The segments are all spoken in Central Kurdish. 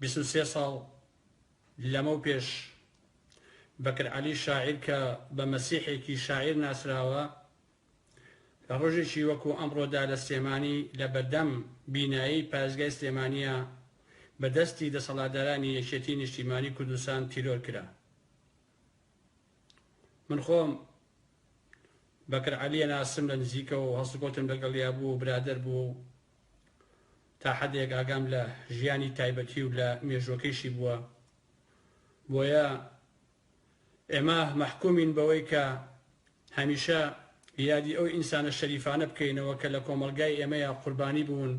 23 ساڵ لەمە و پێش بەکر عەلی شاعیر کە بە مەسیحێکی شاعیر ناسراوە لە ڕۆژێکی وەکو ئەمڕۆدا لە سلێمانی لە بەردەم بینایی پارێزگای سلێمانیە بەدەستی دەسەڵاتدارانی یەکێتی نیشتیمانی کوردستان تیرۆر کرا. من خۆم بەکر عەلیە ناسم لە نزیکەوە و هەڵسوکەوتم لەگەڵیا بوو برادەر بوو تا حەدێک ئاگام لە ژیانی تایبەتی و لە مێژوەکەیشی بووە. بۆیە ئێمە مەحکومین بەوەی کە هەمیشە یادی ئەو ئینسانە شەریفانە بکەینەوە کە لە کۆمەڵگای ئێمەیە قوربانی بوون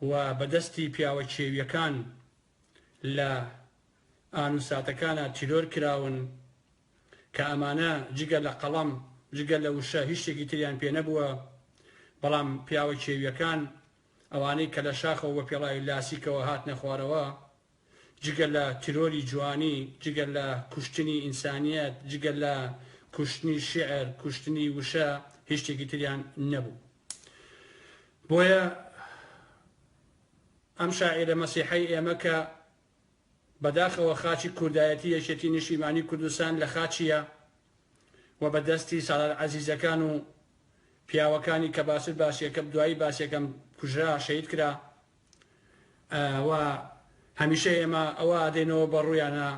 و بەدەستی پیاوە کێویەکان لە ئانوساتەکانە تیرۆر کراون کە ئەمانە جگە لە قەڵەم جگە لە وشە هیچ شتێکی تریان پێ نەبووە، بەڵام پیاوە کێویەکان ئەوانەی کە لە شاخەوە بە پێڵاوی لاسیکەوە هاتنە خوارەوە جگە لە تیرۆری جوانی، جگە لە کوشتنی ئینسانیەت، جگە لە کوشتنی شیعر، کوشتنی وشە هیچ شتێکی تریان نەبوو. بۆیە ئەم شاعیرە مەسیحەی ئێمە کە بەداخەوە خاچی کوردایەتی یەکێتی نیشتیمانی کوردستان لە خاچیە و بەدەستی ساڵار عەزیزەکان و پیاوەکانی کە باسر باسیەکە دوایی باسیەکەم کوژرا شەهید کرا و هەمیشە ئێمە ئەوە ئادێنەوە بەڕوویانە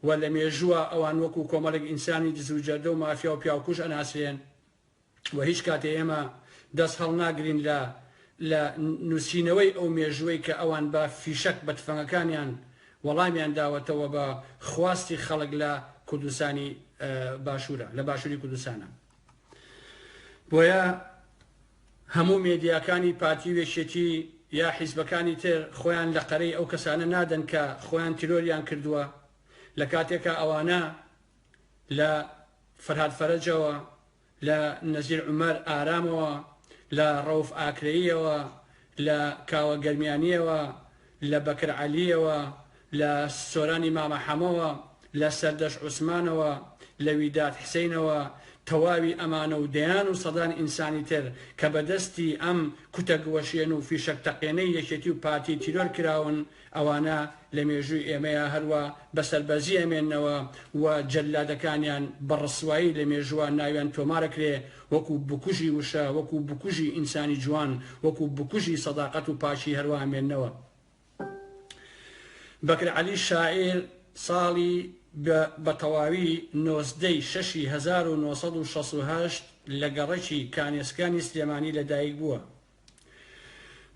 و لە مێژووە ئەوان وەکو کۆمەڵێک ئینسانی دز و جەردە و مافیا و پیاوکوژ ئەناسرێن و هیچ کاتێ ئێمە دەست هەڵ ناگرین لە نووسینەوەی ئەو مێژوەی کە ئەوان بە فیشەک بە تفەنگەکانیان وەڵامیان داوەتەوە بە خواستی خەڵک لە کوردستانی باشوورە، لە باشووری کوردستانە. بۆیە هەموو مێدیاکانی پارتی وێشێتی یا حیزبەکانی تر خۆیان لە قەرەی ئەو کەسانە نادەن کە خۆیان تیرۆریان کردووە لە کاتێکە ئەوانە لە فەرهاد فەرەجەوە، لە نەزیر عومەر ئارامەوە، لە ڕەوف ئاکرەییەوە، لە کاوە گەرمیانیەوە، لە بەکر عەلیەوە، لە سۆرانی مامە حەمەوە، لە سەردەش عوسمانەوە، لە ویداد حسینەوە، تەواوی ئەمانە و دەیان و سەدان ئینسانی تر کە بەدەستی ئەم کوتەگوەشێن و فیشەک تەقێنەی یەکێتی و پارتی تیرۆر کراون ئەوانە لە مێژووی ئێمەیە هەروە بەسەربەزی ئەمێننەوە و جەلادەکانیان بەڕسوایی لە مێژووە ناویان تۆمارەکرێ وەکو بکوژی وشە، وەکو بکوژی ئینسانی جوان، وەکو بکوژی سەداقەت و پاشی هەروە ئەمێننەوە. بەکر عەلی شاعیر ساڵی بە تەواوی 1968 لە گەڕەکی کانێسکانی سلێمانی لەدایک بووە.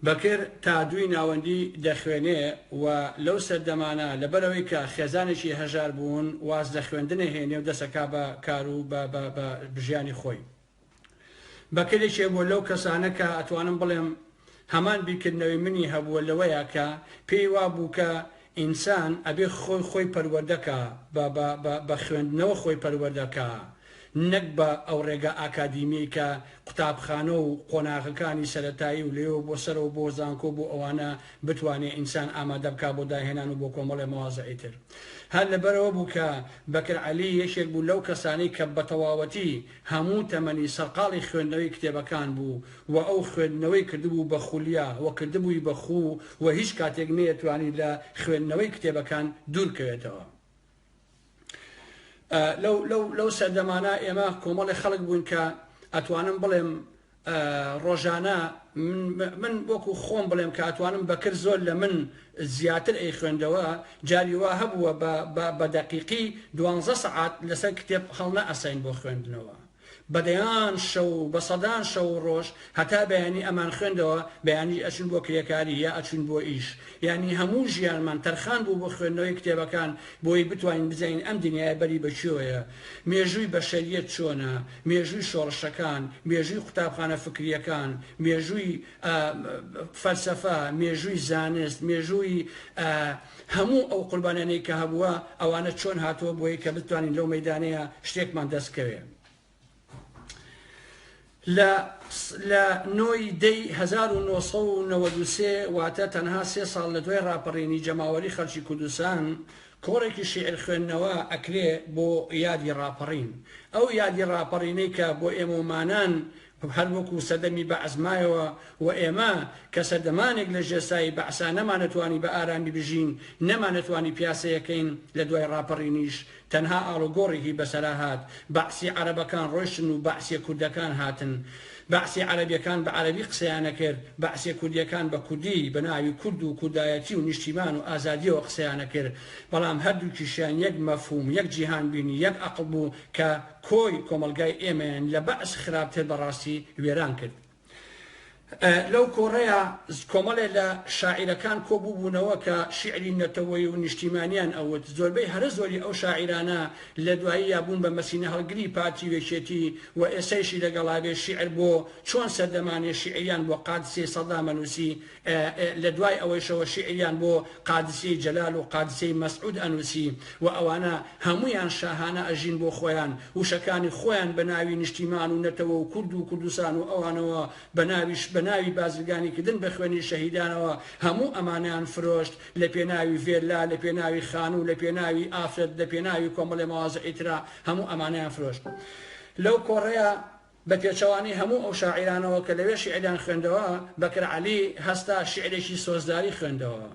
بەکر تا دوی ناوەندی دەخوێنێ و لەو سەردەمانە لەبەرەوەی کە خێزانێکی هەژار بوون واز لە خوێندنە هێنێ و دەسەکا بە کار و بە ژیانی خۆی. بەکرێکێ بۆ لەو کەسانە کە ئەتوانم بڵێم هەمان بیرکردنەوەی منی هەبووە لەوەیە کە پێی وا بوو کە ئینسان ئەبێ خۆی پەروەردەکە بە خوێندنەوە خۆی پەروەردەکە، نەک بە ئەو ڕێگە ئاکادیمی کە قوتابخانە و قۆناغەکانی سەرەتایی و لێوە بۆ سەرەوە بۆ زانکۆ بۆ ئەوانە بتوانێت ئینسان ئامادە بکە بۆ داهێنان و بۆ کۆمەڵێ مەوازەی تر. هەر لەبەرەوە بوو کە بەکر عەلی یەکێک بوو لەو کەسانەی کە بە تەواوەتی هەموو تەمەنی سەرقاڵی خوێندنەوەی کتێبەکان بوو و ئەو خوێندنەوەی کردبوو بە خولیا و کردبووی بە خوو و هیچ کاتێک نەیەتوانی لە خوێندنەوەی کتێبەکان دوورکەوێتەوە. لەو سەردەمانە ئێمە کۆمەڵی خەڵک بوون کە ئەتوانم بڵێم ڕۆژانە من وەکو خۆم بڵێم کە ئەتوانم بەکر زۆر لە من زیاتر ئەی خوێندەوە جاری وا هەبووە بە دەقیقی 12 سەعات لەسەر کتێب هەڵ نەئەساین بۆ خوێندنەوە. بەدەیان شەو بە سەدان شەو ڕۆژ هەتا بەیانی ئەمان خوێندەوە بەیانی ئەچون بۆ کرێکاری یا ئەچون بۆ ئیش، یعنی هەموو ژیانمان تەرخان بوو بۆ خوێندنەوەی کتێبەکان بۆی بتوانین بزانین ئەم دنیای بەری بەچۆیە، مێژووی بەشەریەت چۆنە، مێژووی شۆڕشەکان، مێژووی قوتابخانە فکریەکان، مێژووی فەلسەفە، مێژووی زانست، مێژووی هەموو ئەو قوربانیانەی کە هەبووە ئەوانە چۆن هاتووە بۆی کە بتوانین لەو مەیدانەیە شتێکمان دەستکەوێت. لە نۆی دەی 1993 واتە تەنها 3 ساڵ لە دوای ڕاپەڕینی جەماوەری خەڵکی کوردستان کۆڕێکی شیعر خوێندنەوە ئەکرێ بۆ یادی ڕاپەڕین. ئەو یادی ڕاپەڕینەی کە بۆ ئێمەمانان هەر وەکو سەدەمی بەعز مایەوە و ئێمە کە سەردەمانێک لە ژێسایی بەعسا نەمانەتوانی بە ئارامی بژین نەمانەتوانی پیاسەیەکەین لە دوای ڕاپەڕینیش تەنها ئاڵوگۆڕێکی بەسەرا هات بەعسی عەرەبەکان ڕۆیشتن و بەعسی کوردەکان هاتن بەعسی عەرەبیەکان بە عەرەبی قسەیانە کرد بەعسی کوردیەکان بە کوردی بە ناوی کورد و کوردایەتی و نیشتیمان و ئازادیەوە قسەیانە کرد بەڵام هەردووکیشیان یەک مەفهوم یەک جیهان بینی یەک عەقڵ بوو کە کۆی کۆمەلگای ئێمەیان لە بەعس خراپتر بەڕاستی وێران کرد لەو کۆڕەیە کۆمەڵێ لە شاعیرەکان کۆبوو بوونەوە کە شیعری نەتەوەی و نیشتیمانیان ئەوت زۆربەی هەرە زۆری ئەو شاعیرانە لە دوایی یابوون بە مەسینە هەڵگری پارتی وێچێتی و ئێسەیشی لەگەڵاوێ شیعر بۆ چۆن سەردەمانێ شیعریان بۆ قادسێ سەدام ئەنووسی لە دوای ئەوەیشەوە شیعریان بۆ قادسەی جەلال و قادسەی مەسعود ئەنووسی و ئەوانە هەمویان شاهانە ئەژین بۆ خۆیان وشەکانی خۆیان بە ناوی نیشتیمان و نەتەوە و کورد و کوردستان و ئەوانەوە بە ناوی بازرگانی کردن بە خوێنی شەهیدانەوە هەموو ئەمانیان فرۆشت لە پێناوی فێرلا لە پێناوی خانوو لە پێناوی ئافرەت لە پێناوی کۆمەڵێ مەوازە ئیترا هەموو ئەمانیان فرۆشت لەو کۆڕەیە بە پێچەوانی هەموو ئەو شاعیرانەوە کە لەوێ شیعریان خوێندەوە بەکر عەلی هەستا شیعرێکی سۆزداری خوێندەوە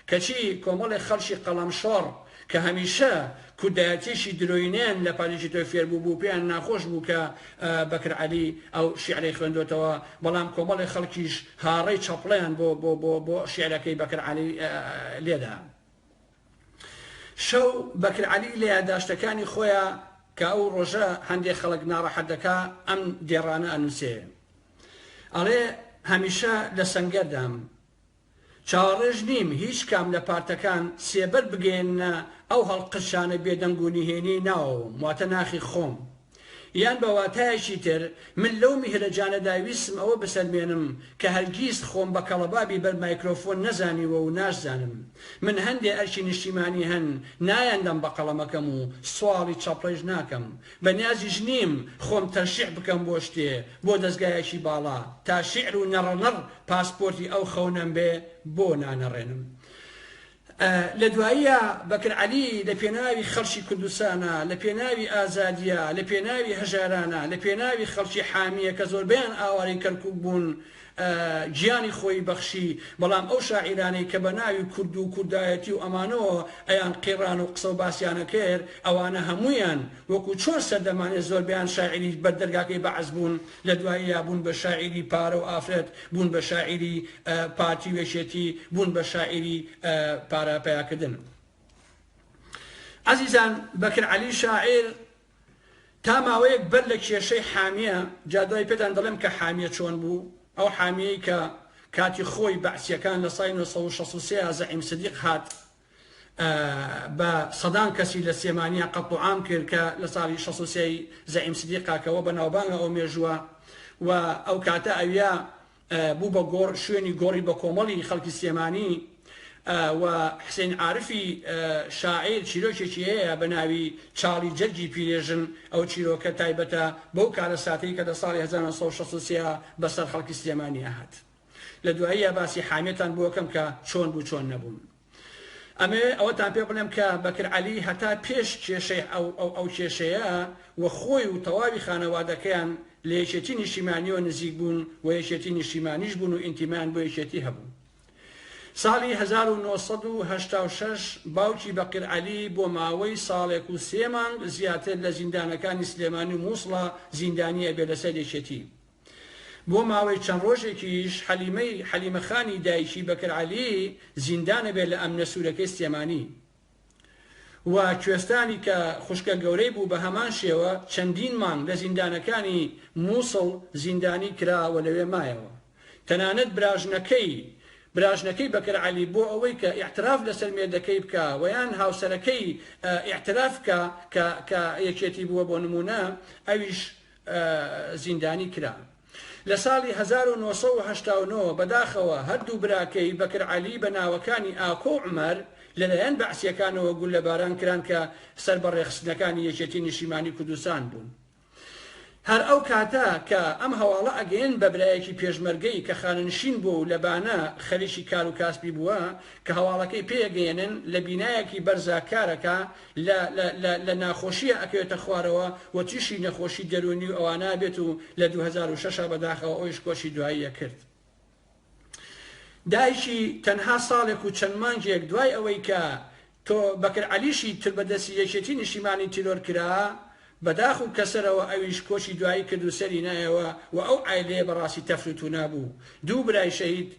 کەچی کۆمەڵێ خەڵکی قەڵەمشۆڕ کە هەمیشە کوردایەتیشی درۆینێن لە پاریشی تۆ فێربوو بوو پێیان ناخۆش بوو کە بەکر عەلی ئەو شیعرەی خوێندوتەوە بەڵام کۆمەڵی خەڵکیش هاڕەی چەپڵیان بۆ شیعرەکەی بەکر عەلی لێدا شەو بەکر عەلی لە یادداشتەکانی خۆیان کە ئەو ڕۆژە هەندێک خەڵک ناڕەحەت دەکا ئەم دێڕانە ئەنووسێ ئەڵێ هەمیشە لە سەنگەردام چاوەڕێژ نیم هیچ کام لە پارتەکان سێبەر بگەێنە ئەو هەڵقرشانە بێدەنگ و نهێنی ناوەوە واتە ناخی خۆم یان بە واتایەکی تر من لەو میهرەجانەدا ویستم ئەوە بسەلمێنم کە هەرگیز خۆم بە کەڵەبابی بەر مایکرۆفۆن نەزانیوە و ناشزانم من هەندێ ئەرکی نیشتیمانی هەن نایەندەم بە قەڵەمەکەم و سواڵی چاپڕێژ ناکەم بە نیازیش نیم خۆم تەرشیح بکەم بۆ شتێ بۆ دەستگایەکی باڵا تا شیعر و نەڕەنەڕ پاسپۆرتی ئەو خەونەم بێ بۆ نانەڕێنم لە دواییە بەکر عەلی لە پێناوی خەڵکی کوردستانە لە پێناوی ئازادیە لە پێناوی هەژارانە لە پێناوی خەڵکی حامیە کە زۆربیان ئاواری کەرکوب بوون گیانی خۆی بەخشی بەڵام ئەو شاعیرانەی کە بە ناوی کورد و کوردایەتی و ئەمانەوە ئەیان قێڕان و قسە و باسییانە کرد ئەوانە هەمویان وەکو چۆن سەردەمانێت زۆربیان شاعری بەردەرگاکەی بەعز بوون لە دواییە بوون بە شاعری پارە و ئافرەت بوون بە شاعری پارتی وێشێتی بوون بە شاعری پارە پیاکردن عەزیزان بەکر عەلی شاعیر تا ماوەیەک بەر لە کێشەی حامیە جادوای پێدان دەڵێم کە حامیە چۆن بوو ئەو حامیەی کە کاتی خۆی بەعسیەکان لە ساڵی 1963 زەعیم سدیق هات بە سەدان کەسی لە سێمانیە قەت و عام کرد کە لە ساڵی 1963 زەعیم سدیقاکەوە بە ناوبانگە ئەو مێژووە و ئەو کاتە ئەویا بوو بە گۆڕ شوێنی گۆڕی بە کۆمەڵی خەڵکی سێمانی و حسین عارفی شاعیر چیرۆکێکی هەیە بە ناوی چاڵی جەرگی پیرێژن ئەو چیرۆکە تایبەتە بەو کارە ساتەی کە لە ساڵی 1963 بەسەر خەڵکی سلێمانی هات لە دواییە باسی حامیەتان بۆکەم کە چۆن بوو چۆن نەبوون ئەمێ ئەوەتان پێ بڵێم کە بەکر عەلی هەتا پێش کێشەی ئەو کێشەیە و خۆی و تەواوی خانەوادەکەیان لە یەکێتی نیشتیمانیەوە نزیک بوون و یەکێتی نیشتیمانیش بوون و ئینتیمان بۆ یەکێتی هەبوون ساڵی 1966 باوکی بەکر عەلی بۆ ماوەی ساڵێک و 3 مانگ زیاتر لە زیندانەکانی سلێمانی و مووسڵە زیندانیە بێ لەسەر یەکێتی بۆ ماوەی چەند ڕۆژێکیش حەلیمەخانی دایکی بەکر عەلی زیندانە بێت لە ئەمنە سوورەکەی سلێمانی و کوێستانی کە خوشکە گەورەی بوو بە هەمان شێوە چەندین مانگ لە زیندانەکانی مووسڵ زیندانی کراوە لەوێ مایەوە تەنانەت براژنەکەی بەکر عەلی بۆ ئەوەی کە ئیعتراف لەسەر مێردەکەی بکە و یان هاوسەرەکەی ئیعتراف کە یەکێتی بووە بۆ نمونە ئەویش زیندانی کرا لە ساڵی 1989 بەداخەوە هەردوو براکەی بەکر عەلی بە ناوەکانی ئاکۆ و عومەر لەلایەن بەعسیەکانەوە گول لە باران کران کە سەر بە ڕێخستنەکانی یەکێتی نیشتیمانی کوردستان بوون هەر ئەو کاتە کە ئەم هەواڵە ئەگەین بە برایەکی پێشمەرگەی کە خاننشین بووە و لەبانە خەریکی کار و کاسبی بووە کە هەواڵەکەی پێگەێنن لە بینایەکی بەرزاکارەکە لە ناخۆشیە ئەکەوێتە خوارەوە و تووشی نەخۆشی دەرونی و ئەوانە بێت و لە 2006 بەداخەوە ئەویش کۆشی دواییە کرد. دایکی تەنها ساڵێک و چەند مانگێک دوای ئەوەی کە تۆ بەکر عەلیشی تر بەدەستی یەکێتی نیشتیمانی تیرۆر کرا بەداخ و کەسەرەوە ئەویش کۆشی دوایی کرد و سەری نایەوە و ئەو ئایلێ بەڕاستی تەفروت و نابوو. دوو برای شەهید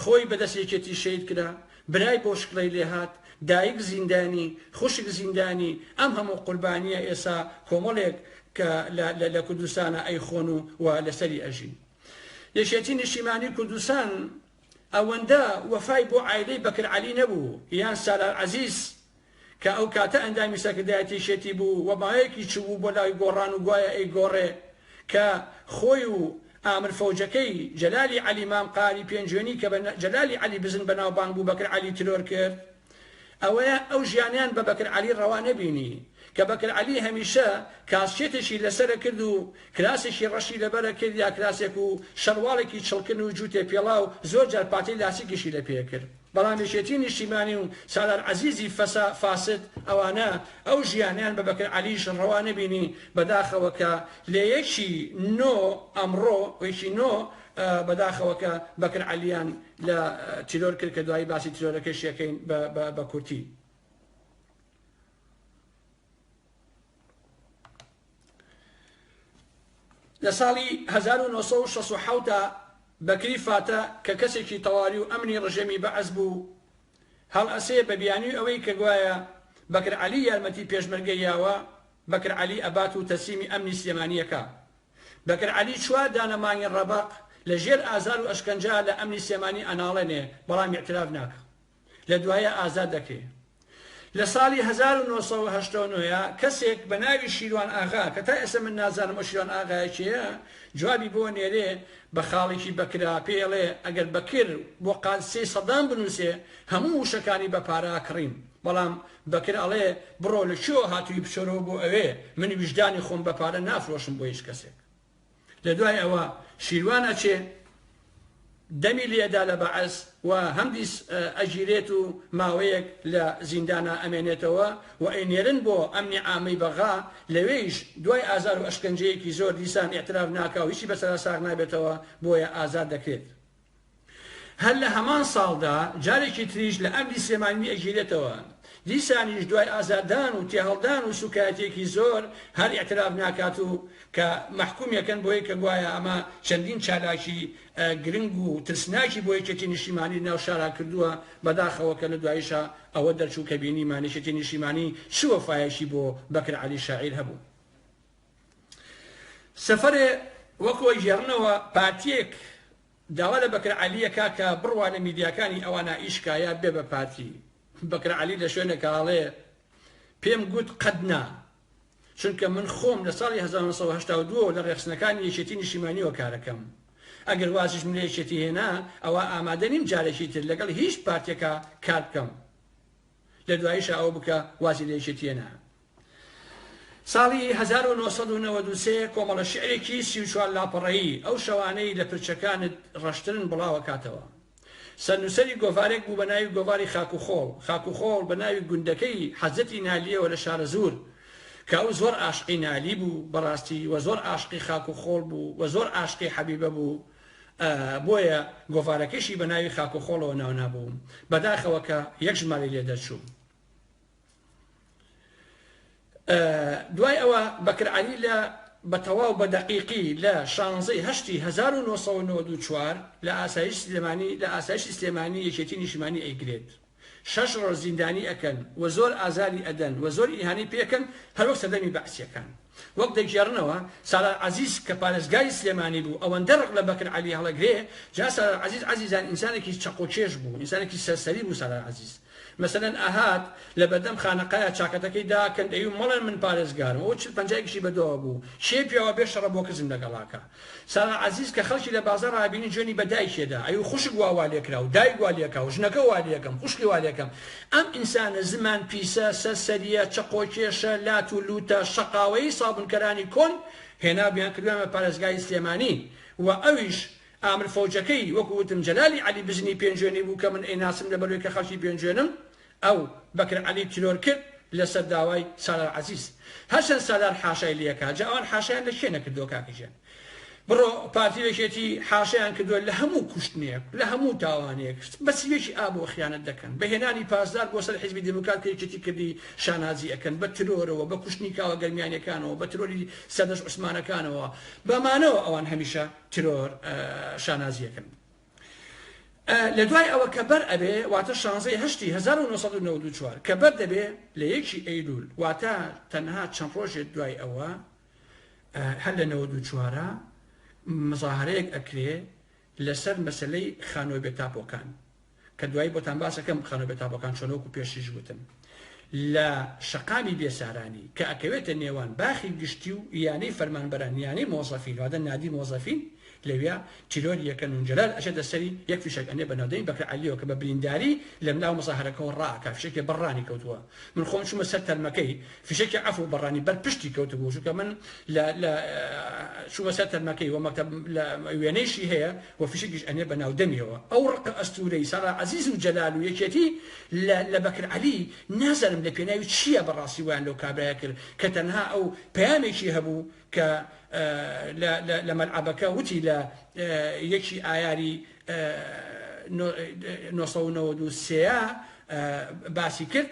خۆی بەدەست یەکێتی شەهید کرا، برای بۆ شکڵەی لێهات، دایک زیندانی، خوشک زیندانی. ئەم هەموو قوربانیە ئێسا کۆمەڵێک کە لە کوردستانە ئەیخۆن و لەسەری ئەژین. یەکێتی نیشتیمانی کوردستان ئەوەندە وەفای بۆ ئایلەی بەکر عەلی نەبوو یان سالار عەزیز کە ئەو کاتە ئەندامی سەکردایەتی شێتی بوو و مایەکی چوو بۆ لای گۆڕان و گوایە ئەی گۆڕێ کە خۆی و ئامر فەوجەکەی جەلالی عەلی مام قاری پێنجوێنی کە جەلالی عەلی بزن بەناوبانگ بوو بەکر عەلی ترۆر کرد. ئەوەیە ئەو ژیانیان بە بەکر عەلی ڕەوا نەبینی کە بەکر عەلی هەمیشە کاسچێتێکی لەسرە کرد و کراسێکی ڕەشی لەبەرە کرد یا کراسێک و شەڕواڵێکی چڵکن و جووتێ پێڵاو زۆر جار پاتەی لاسیکیشی لە پێ کرد. بەڵام یەکێتی نیشتیمانی و سالار عەزیزی فاسد ئەوانە ئەو ژیانیان بە بەکر عەلیش ڕەوا نەبینی بەداخەوە کە لە یەکی نۆ ئەمڕۆ یەکی نۆ بەداخەوە کە بەکر عەلیان لە تیرۆر کرد کە دوایی باسی تیرۆرەکەی شەکەین بە کورتی. لە ساڵی 1960 بەکری فاتە کە کەسێکی تەواوی و ئەمنی ڕژەمی بەعەز بوو هەڵ ئەسێ بە بیانی ئەوەی کە گوایە بەکر عەلی یارمەتی پێشمەرگەیاوە بەکر عەلی ئەبات و تەسلیمی ئەمنی سلێمانیەکە. بەکر عەلی چوار دانەمانی ڕەبەق لە ژێر ئازار و ئەشکەنجا لە ئەمنی سلێمانی ئەناڵێنێ بەڵام ئیعتراف ناکە، لە دوایە ئازاد دەکرێ. لە ساڵی 1989 کەسێک بە ناوی شیروان ئاغا کە تا ئێستا من نازانم ئەو شیروان ئاغایەکیە جوابی بۆ نێرێ بە خاڵێکی بەکرا پێڵێ ئەگەر بەکر بۆ قادسەی سەدام بنووسێ هەموو وشەکانی بە پارە کڕین، بەڵام بەکر ئەڵێ بڕۆ لە شۆ هاتووی بچۆرەوە بۆ ئەوێ من ویژدانی خۆم بە پارە نافرۆشم بۆ هیچ کەسێک. لە دوای ئەوە شیروان ئەچێ دەمی لێدا لە بەعەز و هەمدیس ئەگیرێت و ماوەیەک لە زیندانە ئەمێنێتەوە و ئەینێرن بۆ ئەمنی عامەی بەغا لەوێیش دوای ئازار و ئەشکەنجەیەکی زۆر دیسان ئیعتراف ناکا و هیچی بەسەرا ساغ نابێتەوە بۆیە ئازاد دەکرێت. هەر لە هەمان ساڵدا جارێکی تریش لە ئەمنی سلێمانی ئەگیرێتەوە، دیسانیش دوای ئازادان و تێهەڵدان و سوکایەتێکی زۆر هەر ئیعتراف ناکات و کە مەحکومیەکەن بۆی کە گوایە ئەمە چەندین چالاکی گرنگ و ترسناکی بۆ یەکێتی نیشتیمانی ناو شارا کردووە بەداخەوە کە لە دواییشە ئەوە دەرچوو کە بینی مانیشێتی نیشتیمانی چ وەفایەکی بۆ بەکر عەلی شاعیر هەبوو. سەفەرێ وەکۆی ژێڕنەوە پارتیەک داوا لە بەکر عەلیەکە کە بڕوا لە میدیاکانی ئەوانە ئیشکایە بێ بە پارتی. بەکر عەلی لە شوێنێکاڵێ پێم گوت قەدنا چونکە من خۆم لە ساڵی 1982 لە ڕێخستنەکانی یەکێتی نیشتیمانیەوە کارەکەم. ئەگەر وازش من لە یەکێتی هێنا ئەوە ئامادە نیم جارێکی تر لەگەڵ هیچ پارتێکە کار بکەم، لە دواییشە ئەوە بکە وازی لە یەکێتی هێنا. ساڵی 1993 کۆمەڵە شعرێکی 34 لاپەڕەیی ئەو شەوانەی لە پرچەکانت ڕەشترن بڵاوە کاتەوە. سەرنووسەری گۆڤارێک بوو بە ناوی گۆڤاری خاکوخۆڵ بە ناوی گوندەکەی حەزەتی نالیەوە لە شارە زور کە ئەو زۆر عاشقی نالی بوو بەڕاستی و زۆر عاشقی خاکوخۆڵ بوو و زۆر عاشقی حەبیبە بوو، بۆیە گۆڤارەکەشی بە ناوی خاکوخۆڵەوە ناونابوو بەداخەوە کە یەک ژمارە لێ دەرچوو. دوای ئەوە بەکر عەلی لە بەتەواو بە دەقیقی لە 16/1994 لە ئاسایشی سلێمانی یەکێتی نیشتیمانی ئەیگرێت. 6 ڕۆژ زیندانی ئەکەن و زۆر ئازاری ئەدەن و زۆر ئیهانی پێکەن هەروەک سەردەمی بەعسیەکان. وەک دەگێڕنەوە سالار عەزیز کە پارێزگای سلێمانی بوو ئەوەندە ڕق لە بەکر عەلی هەڵەگرێ جا سالار عەزیز عەزیزان ئینسانێکی چەقۆچێژ بوو، ئینسانێکی سەرسەری بوو سالار عەزیز. مثلەن ئەهات لە بەردەم خانەقایە چاکەتەکەی داکەن دەیوم مەڵێن من پارێزگارم ئەو 45 بەدەوە بوو شێ پیاوە بێ شەڕە بۆ کەسم لەگەڵاکە. سالار عەزیز کە خەڵکی لە بازاڕ ڕابینی جوێنی بە دایکێدا ئەو خوشک وا لێکرا و دایک وا لێکا و ژنەکە وا لێکەم خوشکی وا لێکەم. ئەم ئینسانە زمان پیسە سەرسەریە چەقۆکێشە لات و لوتە شەقاوەی سابونکەرانی کۆن هێنابیان کردومە پارێزگای سلێمانی و ئەویش ئامر فەوجەکەی وەکوتم جەلالی عەلی بزنی پێنجێنی بوو کە من ئێناسم لەبەرەوەی کە خەڵکی پێنجێنم ئەو بەکر عەلی تیرۆر کرد لەسەر داوای سالار عەزیز هەرچەند سالار حاشای لێکا جا ئەوان حاشایان لە شوێ نەکردووە کاکەژیان بڕۆ پارتیوێکێتی حاشایان کردووە لە هەموو کوشتنێک لە هەموو تاوانێک بە سیوێکی ئابۆ خیانەت دەکەن بە هێنانی پاسدار بۆ سەر حیزبی دموکرات کێتی کردی شانازی ئەکەن بە ترۆرەوە بە کوشتنی کاوە گەرمیانەکانەوە بە ترۆری سەردەش عوسمانەکانەوە بەمانەوە ئەوان هەمیشە ترۆر شانازیەکەن لە دوای ئەوە کە بەر ئەبێ واتە 1994 کە بەر دەبێ لە 1 ئەیلول واتە تەنها چەند ڕۆژێک دوای ئەوە هەر لە 94 مزاهرەیەک ئەکرێ لەسەر مەسلەی خانۆی بێتاپۆکان کە دوایی بۆتان باسەکەم خانۆی بێتاپۆکان چۆنەوەکو پێشیش گوتم لە شەقامی بێسارانی کە ئەکەوێتە نێوان باخی گشتی و یانەی فەرمانبەران یانەی مۆزەفین واتە نادی مۆزەفین لەوێ تیرۆری یەکەن و جەلال ئەچێتە سەری یەک فیشێک ئەنێ بە ناودەی بەکر عەلیەوە کە بە برینداری لە ملاو مزاهرەکەەوە ڕائکا فیشێکی بەڕانی کەوتووە من خۆم چوومە سەر تەرمەکەی فیشێکی عەفو بەڕانی بەر پشتی کەوتبوو چونکە من چوومە سەر تەرمەکەی وە مەکتەب لە وێنەیشی هەیە و فیشێکیش ئەنێ بە ناودەمیەوە ئەو ڕقە ئەستورەی سالار عەزیز و جەلال و یەکێتی لە بەکر عەلی نازانم لە پێناوی چییە بەڕاستی ویان لەو کابرایە کرد کە تەنها ئەو پەیامێکی هەبوو کە لە مەلعەبەکە وتی لە یەکی ئایاری 1993 باسی کرد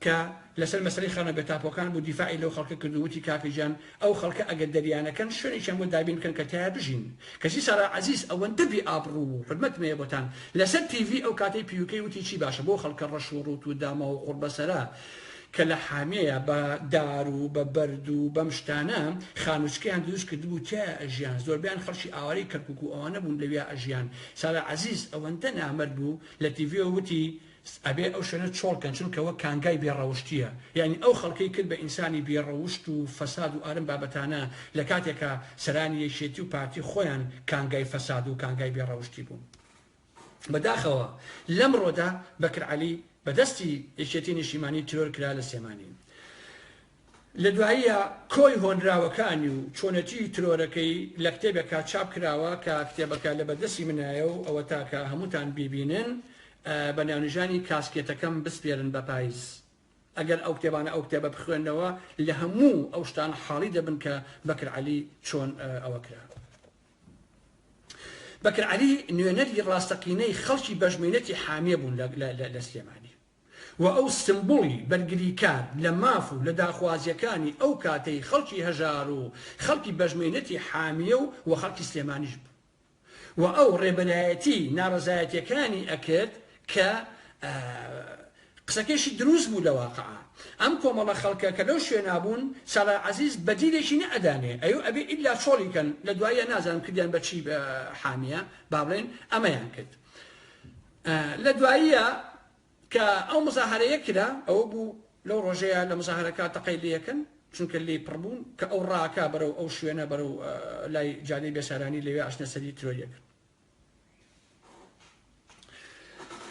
کە لەسەر مەسەلەی خانە بێتاپۆکان بوو دیفاعی لەو خەڵکە کرد و وتی کاکەجان ئەو خەڵکە ئەگەر دەریانەکەن شوێنێکیان بۆ دابین بکەن کە تیا بژین کەسی سالار عەزیز ئەوەندە بێئابڕوو حرمەتمەیە بۆتان لەسەر تیڤی ئەو کاتەی پیوکەی وتی چی باشە بۆ خەڵکە ڕەش و ڕوت و دامە و قوربەسەرا کە لە حامەیە بە دار و بە بەرد و بەم شتانە خانوچکەیان دروست کردبوو تیا ئەژیان زۆربیان خەڵکی ئاوارەی کەرکک و ئەوانە بوون لەوێ ئەژیان سالار عەزیز ئەوەندە نامەرد بوو لە تیڤیەوە وتی ئەبێ ئەو شوێنە چۆڵکەن چونکەوە کانگای بێڕەوشتیە یعنی ئەو خەڵکەی کرد بە ئینسانی بێڕەوشت و فەساد و ئارم بابەتانە لە کاتێکە سەرانی یەکێتی و پارتی خۆیان کانگای فەساد و کانگای بێڕەوشتی بوو بەداخەوە لەمڕۆدا بەکر عەلی بەدەستی یەکێتی نیشتیمانی ترۆر کرا لە سێمانی لە دواییە کۆی هۆنراوەکانی و چۆنەتی ترۆرەکەی لە کتێبێکا چاپ کراوە کە کتێبەکە لە بەدەستی منایە و ئەوە تاکە هەمووتان بیبینن بە ناونیژانی کاسکێتەکەم بسپێرن بە پاییز ئەگەر ئەو کتێبانە ئەو کتێبە بخوێنەوە لە هەموو ئەو شتان حاڵی دەبن کە بەکر عەلی چۆن ئەوە کرا بەکر عەلی نوێنەری ڕاستەقینەی خەڵکی بەژمێنەتی حامیە بوون لە سلێمانی و ئەو سمبوڵی بەرگریکار لە ماف و لە داخوازیەکانی ئەو کاتەی خەڵکی هەژار و خەڵکی بەژمێنەتی حامیە و خەڵکی سلێمانیش بوو و ئەو ڕێبەلایەتی ناڕەزایەتیەکانی ئەکرد کە قسەکەشی دروست بوو لە واقعە ئەم کۆمەڵە خەڵکە کە لەو شوێنابوون سالار عەزیز بەدیلێکی نەئەدانێ ئەو ئەبێ ئیلا چۆڵیکەن لە دوایە نازانم کردیان بەچی حامیە با بڵێن ئەمەیان کرد لە دواییە کە ئەو مزاهرەیە کرا ئەوە بوو لەو ڕۆژەیە لە مزاهرەکە تەقەی لێەکەن چونکە لێ پڕبوون کە ئەو ڕاکە بەرەو ئەو شوێنە بەرەو لای جادەی بێسارانی لەوێ ئاشنە سەری ترۆریە کرد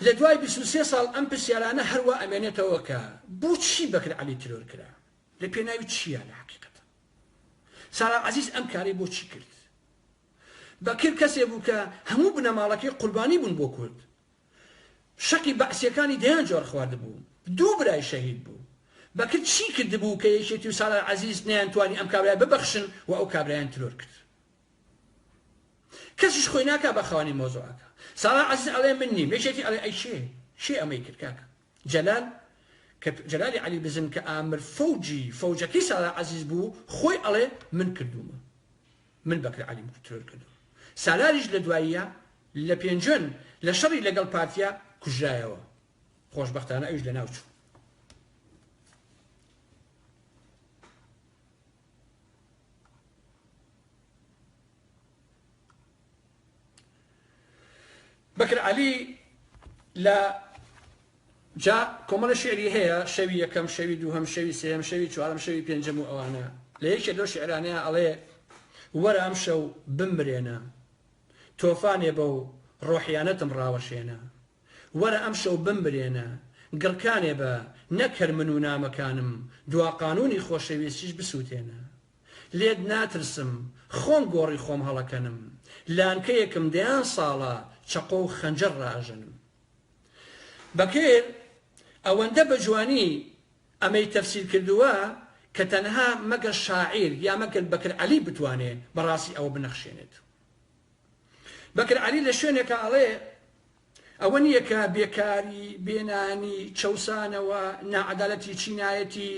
لە دوای 23 ساڵ ئەم پرسیارانە هەروە ئەمێنێتەوە کە بۆچی بەکر عەلی ترۆر کرا لە پێناوی چییە لە حەقیقەتە سالار عەزیز ئەم کاری بۆچی کرد بەکر کەسێ بوو کە هەموو بنەماڵەکەی قوربانی بوون بۆ کورد شەقی بەعسیەکانی دەیان جۆر خواردبوو دوو برای شەهید بوو بەکر چی کردبوو کە یەکێتی و سالار عەزیز نەیانتوانی ئەم کابرای ببەخشن و ئەو کابرایان ترۆر کرد کەسیش خۆی ناکا بە خەوانی مۆزوعەکە سالار عەزیز ئەڵێ من نیم یەکێتی ئەڵێ ئەی شێ ئەمەی کرد کاکە جەلالی عەلی بزن کە ئامر فەوجەکەی سالار عەزیز بوو خۆی ئەڵێ من کردومە من بەکر عەلی ترۆر کردووە سالاریش لە دواییە لە پێنجۆن لە شەڕی لەگەڵ پارتیا کوژرایەوە خۆشبەختانە ئەویش لە ناوچوو بەکر عەلی لە جا کۆمەڵە شعری هەیە شەوی یەکەم شەوی دووهەم شەوی سێهەم شەوی چوارەم شەوی پێنجەم و ئەوانە لە یەکێک لەو شعرانەیە ئەڵێ وەرە ئەم شەو بمبرێنە تۆفانێ بە و ڕۆحیانەتم ڕاوەشێنە وەرە ئەم شەو بمبرێنە گڕکانێ بە نەکەر من و نامەکانم دوا قانونی خۆشەویستیش بسووتێنە لێت ناترسم خۆم گۆڕی خۆم هەڵەکەنم لانکەیەکم دەیان ساڵە چەقۆ و خەنجەر ڕاژنم بەکێر ئەوەندە بە جوانی ئەمەی تەفسیر کردووە کە تەنها مەگە شاعیر یا مەگەر بەکر عەلی بتوانێ بەڕاستی ئەوە بنەخشێنێت بەکر عەلی لە شوێنێکە ئەڵێ ئەوە نییە کە بێکاری بێنانی چەوسانەوە نائەدالەتی چینایەتی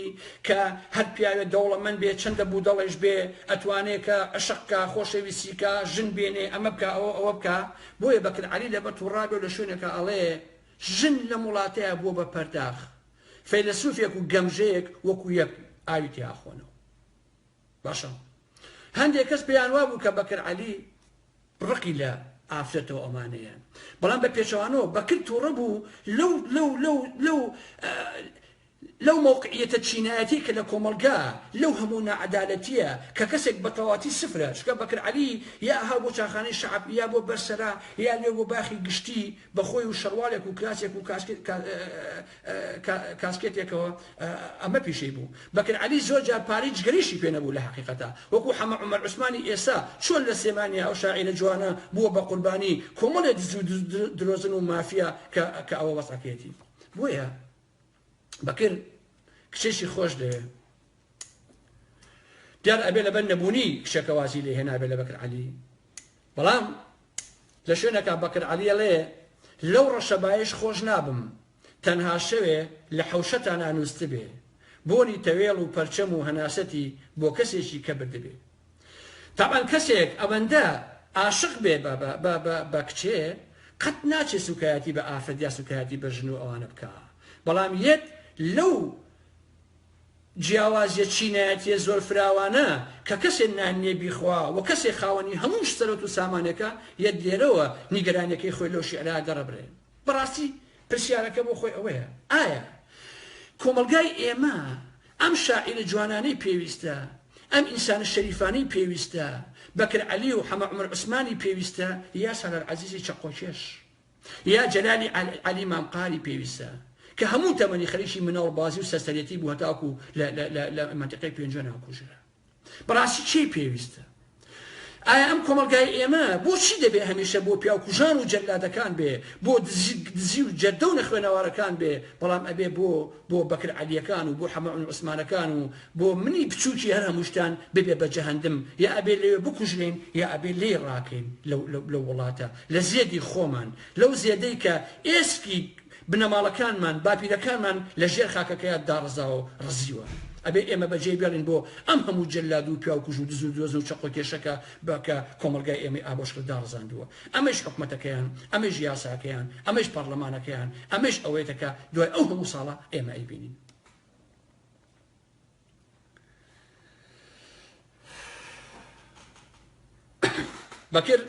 کە هەر پیاوێت دەوڵەمەند بێ چەندە بوودەڵێش بێ ئەتوانێت کە عشقکە خۆشەویستیکە ژن بێنێ ئەمە بکە ئەوە بکە بۆیە بەکر عەلی لەبەر تووڕابێ لە شوێنێکە ئەڵێ ژن لە وڵاتەیە بووە بە پەرداخ فەیلسوفێک و گەمژەیەک وەکو یەک ئاوی تیاخۆنەوە باشە هەندێک کەس پێیان وابوو کە بەکر عەلی ڕقی لە ئافرەتەوە ئەمانەیە بەڵام بە پێچەوانەوە بەکر تووڕە بوو لەو موقعیەتە چینایەتی کە لە کۆمەلگا لەو هەموو نەعەدالەتیە کە کەسێک بە تەواتی سفرە چکە بەکر عەلی یا ئەها بۆ چاخانەی شەعب یا بۆ بەرسەرا یا لێ بۆ باخی گشتی بەخۆی و شەڕوالێک و کراسێک و کاسکێتێکەوە ئەمە پیشەی بوو بەکر عەلی زۆر جار پارەی جگەریشی پێ نەبوو لە حەقیقەتە وەکو حەمە عومەر عوسمانی ئێستا چۆن لە سێمانیا ئەو شاعیرە جوانە بووە بە قوربانی کۆمەڵێک درۆزن و مافیا کە ئەوە وەسەکێتی بۆیە بەکر کچێکی خۆش دێ دیار ئەبێ لەبەر نەبوونی کشەکەوازی لێ هێنابێ لە بەکر عەلی بەڵام لە شوێنێکە بەکر عەلیە لێ لەو ڕەشەبایش خۆش نابم تەنها شەوێ لە حەوشەتان نانووست بێ بۆنی تەوێڵ و پەرچەم و هەناسەتی بۆ کەسێکی کە بردبێ تاوان کەسێک ئەوەندە عاشق بێ بە کچێ قەت ناچێ سوکایەتی بە ئافرەت یا سوکایەتی بە ژن و ئەوانە بکە بەڵام یەت لەو جیاوازیە چینایەتیە زۆر فراوانە کە کەسێک نانیێ بیخوا و کەسێک خاوەنی هەموو سەرەت و سامانەکە یەت لێرەوە نیگەرانیەکەی خۆی لەو شیعرا دەڕەبرێ بەڕاستی پرسیارەکە بۆ خۆی ئەوەیە ئایا کۆمەلگای ئێمە ئەم شاعیرە جوانانەی پێویستە ئەم ئینسانە شەریفانەی پێویستە بەکر عەلی و حەمە عومەر عوسمانی پێویستە یا سەرەر عەزیزی چەقۆکێش یا جەلالی عەلی مامقاری پێویستە کە هەموو تەمەنی خەریکی مناڵبازی و سەرسەرەتی بوو هەتاکو لە منتیقەی پێنجە ناوکوژرا بەڕاستی چی پێویستە ئایا ئەم کۆمەلگای ئێمە بۆچی دەبێ هەمیشە بۆ پیاوکوژان و جەلادەکان بێ بۆ دزی و جەردە و نەخوێنەوارەکان بێ بەڵام ئەبێ بۆ بەکر عەلیەکان و بۆ حەمە عوسمانەکان و بۆ منی بچووکی هەر هەمووشتان ببێ بە جەهەندم یا ئەبێ لێوێ بکوژرێن یا ئەبێ لێ ڕاکەین لەو وڵاتە لە زێدی خۆمان لەو زێدەی کە ئێسکی بنەماڵەکانمان باپیرەکانمان لە ژێر خاکەکەیان داڕزاوە ڕزیوە ئەبێ ئێمە بەجێ بێڵین بۆ ئەم هەموو جەلاد و پیاوکوژ و دز و دۆز و چەقۆکێشەکە بەکە کۆمەلگای ئێمەی ئابۆشکرد داڕزاندووە ئەمەش حکومەتەکەیان ئەمەش یاساکەیان ئەمەش پەرلەمانەکەیان ئەمەش ئەوەیەکە دوای ئەو هەموو ساڵە ئێمە ئەیبینین بەکر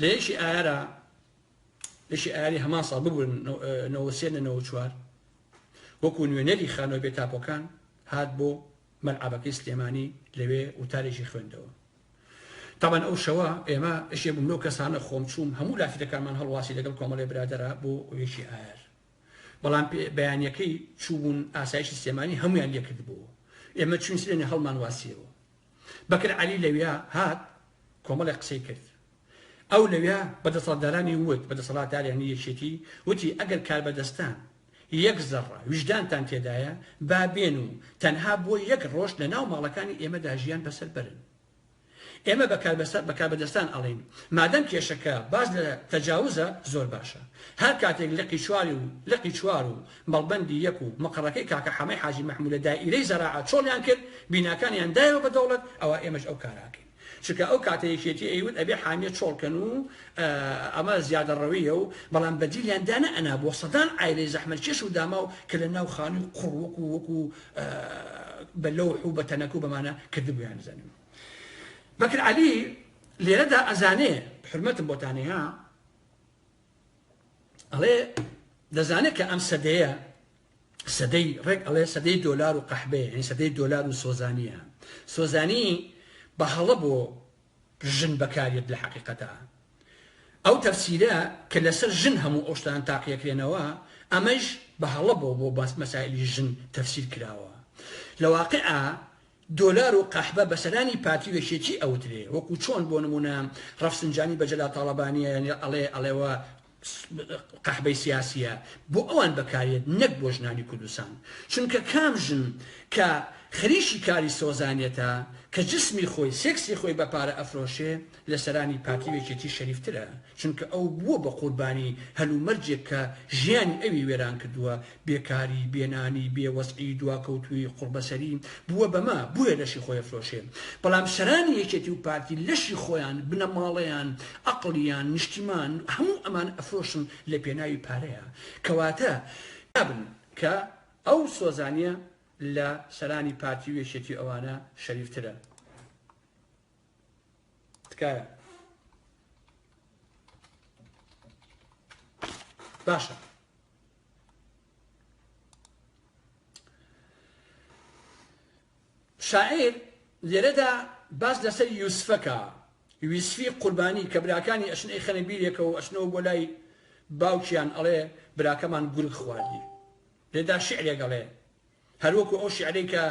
لە یەکی ئایارە لەشی ئایاری هەمان ساڵ ببوون 93-94 وەکو نوێنەری خانەوەی بێتاپۆکان هات بۆ مەلعەبەکەی سلێمانی لەوێ وتارێکی خوێندەوە تاوان ئەو شەوە ئێمە ئەشێ بووم لەو کەسانە خۆم چووم هەموو لافیتەکانمان هەڵواسی لەگەڵ کۆمەڵێ برادەرە بۆ یەکی ئایار بەڵام بەیانیەکەی چووبوون ئاسایشی سلێمانی هەمویان لێکرد بوو ئێمە چوین سلێنی هەڵمان واسیەوە بەکر عەلی لەویا هات کۆمەڵێک قسەی کرد ئەو لەویا بەدەسەڵاتدارانی وت بەدەسەڵاتدارانی یەکێتی وتی ئەگەر کاربەدەستان یەک زەڕە ویژدانتان تێدایە با بێن و تەنها بۆ یەک ڕۆژ لە ناو ماڵەکانی ئێمەدا ژیان بەسەر بەرن ئێمە بەکاربەدەستان ئەڵێن مادەم کێشەکە باز لە تەجاوزە زۆر باشە هەر کاتێک لقی چوار و مەڵبەندی یەک و مەقڕەکەی کاکە حەمەی حاجی مەحموود لە دائیرەی زەراعەت چۆڵیان کرد بیناکانیان دایەوە بە دەوڵەت ئەوە ئێمەش ئەو کاراکەین چکە ئەو کاتەیەکێتی ئەیوت ئەبێ حامیە چۆڵکەن و ئەمە زیادە ڕەویە و بەڵام بەدیلیان دانە ئەنا بۆ سەدان ئایلەی زەحمەتکێش و داما و کە لە ناو خانی قوڕ وەکو بە لەوح و بە تەنەک و بەمانە کردبوویان زەنم بەکر عەلی لێرەدا ئەزانێ حرمەتم بۆتانەیە ئەڵێ دەزانێت کە ئەم سەدەیە سەدەی ڕێک ئەڵێ سەدەی دۆلار و قەحبەیە یعنی سەدەی دۆلار و سۆزانیە سۆزانی بە هەڵە بۆ ژن بەکارێت لە حەقیقەتە ئەو تەفسیرە کە لەسەر ژن هەموو ئەوشتان تاقیەکرێنەوە ئەمەش بە هەڵە بۆ مەسائلی ژن تەفسیر کراوە لە واقعە دۆلار و قەحبە بەسەرانی پارتی وێشێتی ئەوترێ وەکو چۆن بۆ نمونە ڕەفسنجانی بەجەلا تاڵەبانیە ینی ئەڵێوە قەحبەی سیاسیە بۆ ئەوان بەکارێت نەک بۆ ژنانی کوردستان چونکە کام ژن کە خەریشی کاری سۆزانێتە کە جسمی خۆی سێکسی خۆی بە پارە ئەفرۆشێ لە سەرانی پارتی وێکێتی شەریفترە چونکە ئەو بووە بە قوربانی هەلومەرجێک کە ژیانی ئەوی وێران کردووە بێکاری بێنانی بێوەسعی دواکەوتوی قوربەسەری بووە بەما بووە لەشی خۆی ئەفرۆشێ بەڵام سەرانی یەکێتی و پارتی لەشی خۆیان بنەماڵەیان عەقڵیان نیشتیمان هەموو ئەمان ئەفرۆشن لە پێناوی پارەیە کەواتە نابن کە ئەو سۆزانیە لە سەرانی پارتی وێشێتی ئەوانە شەریفترە تکایە باشە شاعیر لێرەدا باس لەسەر یوسفەکە یوسفی قوربانی کە براکانی ئەشنەی خەنە بیرێکەوە و ئەشنەوە بۆ لای باوکیان ئەڵێ براکەمان گورگ خواردی لێدا شعرێک ئەڵێ هەروەکو ئەو شعرەی کە